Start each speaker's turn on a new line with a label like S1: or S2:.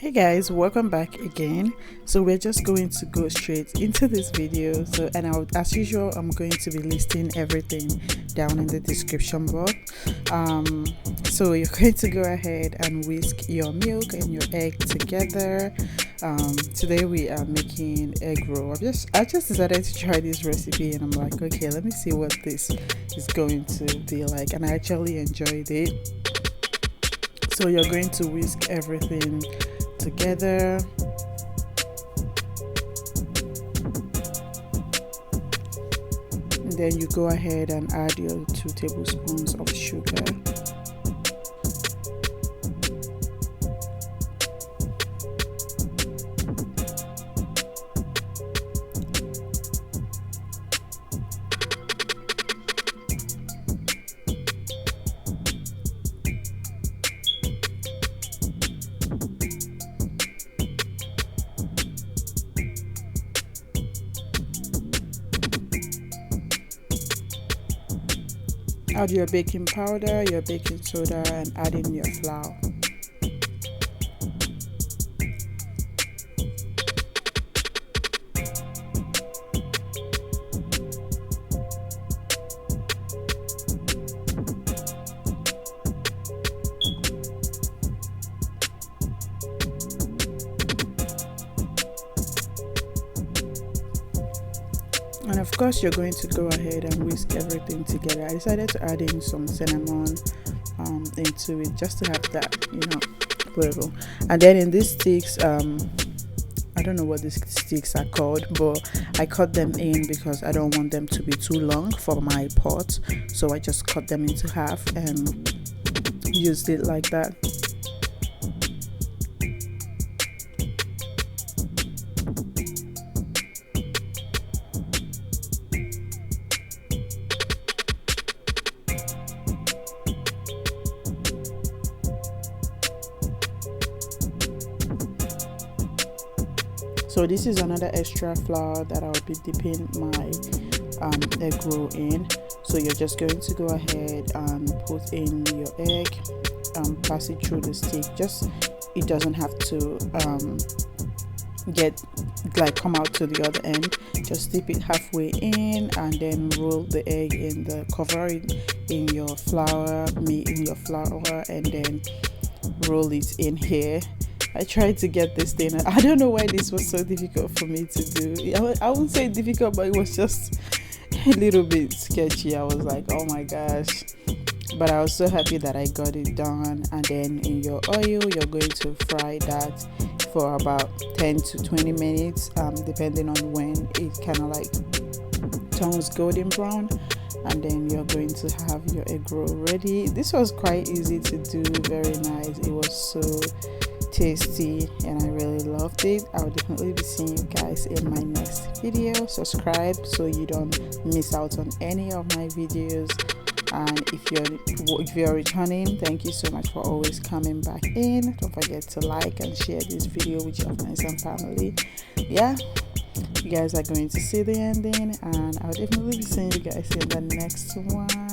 S1: Hey guys, welcome back again. So we're just going to go straight into this video. As usual, I'm going to be listing everything down in the description box. So you're going to go ahead and whisk your milk and your egg together. Today we are making egg roll. I just decided to try this recipe and I'm like, okay, let me see what this is going to be like, and I actually enjoyed it. So you're going to whisk everything together. And then you go ahead and add your 2 tablespoons of sugar. Add your baking powder, your baking soda, and add in your flour. And of course, you're going to go ahead and whisk everything together. I decided to add in some cinnamon into it just to have that, flavor. And then in these sticks, I don't know what these sticks are called, but I cut them in because I don't want them to be too long for my pot. So I just cut them into half and used it like that. So this is another extra flour that I'll be dipping my egg roll in. So you're just going to go ahead and put in your egg, pass it through the stick. It doesn't have to come out to the other end. Just dip it halfway in and then roll the egg cover it in your flour, and then roll it in here. I tried to get this thing. I don't know why this was so difficult for me to do. I wouldn't say difficult, but it was just a little bit sketchy. I was like, oh my gosh. But I was so happy that I got it done. And then in your oil, you're going to fry that for about 10 to 20 minutes, depending on when it kind of like turns golden brown. And then you're going to have your egg roll ready. This was quite easy to do, very nice. It was so tasty and I really loved it. I'll definitely be seeing you guys in my next video. Subscribe so you don't miss out on any of my videos, and if you're returning, thank you so much for always coming back in. Don't forget to like and share this video with your friends and family. Yeah, you guys are going to see the ending, and I'll definitely be seeing you guys in the next one.